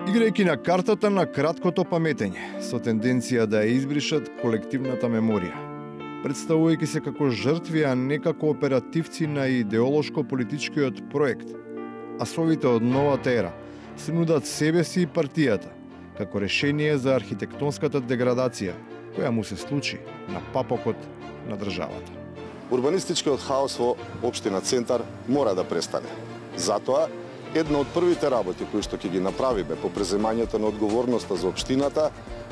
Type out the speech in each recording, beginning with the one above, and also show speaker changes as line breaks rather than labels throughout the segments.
Играјќи на картата на краткото паметење, со тенденција да ја избришат колективната меморија, представувајќи се како жртви, а не како оперативци на идеолошко-политичкиот проект, а совите од новата ера се нудат себе си и партијата, како решение за архитектонската деградација, која му се случи на папокот на државата.
Урбанистичкиот хаос во општина Центар мора да престане. Затоа, една од првите работи кои што ќе ги направиме по преземањето на одговорноста за општината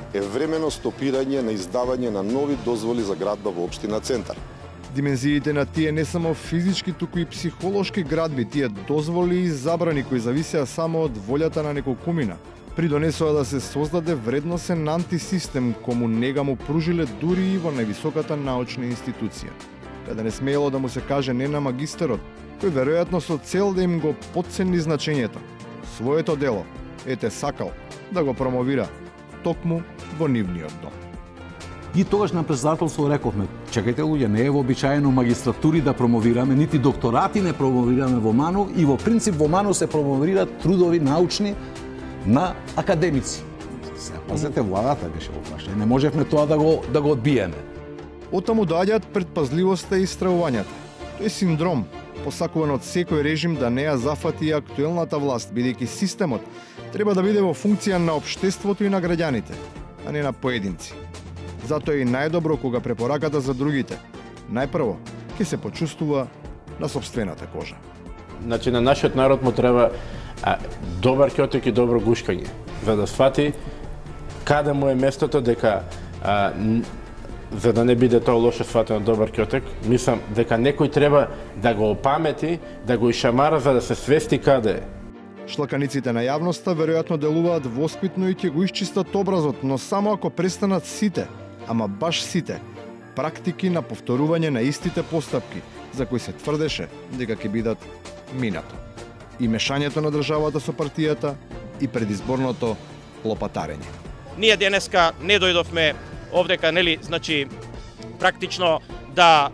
е времено стопирање на издавање на нови дозволи за градба во општина Центар.
Димензиите на тие не само физички, туку и психолошки градби, тие дозволи и забрани кои зависеа само од волјата на неколкумина, придонесоа да се создаде вредносен антисистем кому нега му пружиле дури и во највисоката научна институција, каде не смеело да му се каже не на магистерот, кој веројатно со цел да им го потцени значењето, своето дело, сакал да го промовира токму во нивниот дом.
И тогаш на председателство рековме, чекајте луѓе, не е вообичаено магистратури да промовираме, нити докторати не промовираме во МАНУ и во принцип во МАНУ се промовираат трудови научни на академици. Пазете, владата беше оплашена, не можевме тоа да го одбиеме.
Оттаму доаѓаат предпазливоста и стравувањата. Тој синдром, посакуван од секој режим да не ја зафати актуелната власт, бидејќи системот треба да биде во функција на општеството и на граѓаните, а не на поединци. Затоа е и најдобро кога препораката за другите најпрво ќе се почувствува на сопствената кожа.
Значи на нашиот народ му треба добар ќотек и добро гушкање, за да свати каде му е местото, дека за да не биде тоа лошо сватено добар ќотек, мислам дека некој треба да го опамети, да го ишамара за да се свести каде е.
Шлаканиците на јавноста веројатно делуваат воспитно и ќе го исчистат образот, но само ако престанат сите, ама баш сите, практики на повторување на истите постапки за кои се тврдеше дека ќе бидат минато. И мешањето на државата со партијата и предизборното лопатарење.
Ние денеска не дојдовме овдека, нели, значи практично да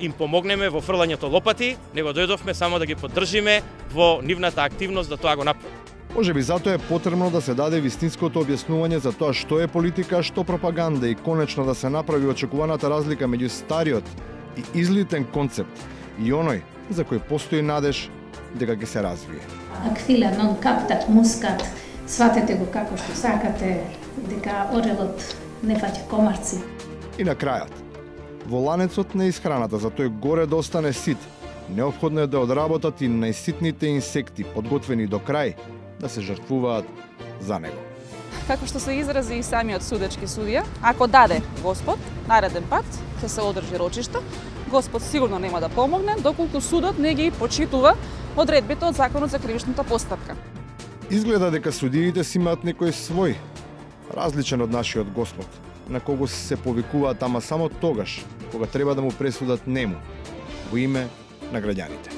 им помогнеме во фрлањето лопати, него дојдовме само да ги поддржиме во нивната активност да тоа го направи.
Може би затоа е потребно да се даде вистинското објаснување за тоа што е политика, а што пропаганда и конечно да се направи очекуваната разлика меѓу стариот и излитен концепт и оној за кој постои надеж дека ќе се развие.
Аквила нон каптат мускат, сватете го како што сакате, дека орелот не фаќа комарци.
И на крајот, во ланецот на исхраната, за тој горе да остане сит, неопходно е да одработат и најситните инсекти, подготвени до крај, да се жртвуваат за него.
Како што се изрази и самиот судечки судија, ако даде Господ, нареден пат ќе се одржи рочиште, Господ сигурно нема да помогне, доколку судот не ги почитува одредбите од Законот за кривичната постапка.
Изгледа дека судиите си имаат некој свој, различен од нашиот Господ, на кого се повикуваат ама само тогаш, кога треба да му пресудат нему, во име на граѓаните.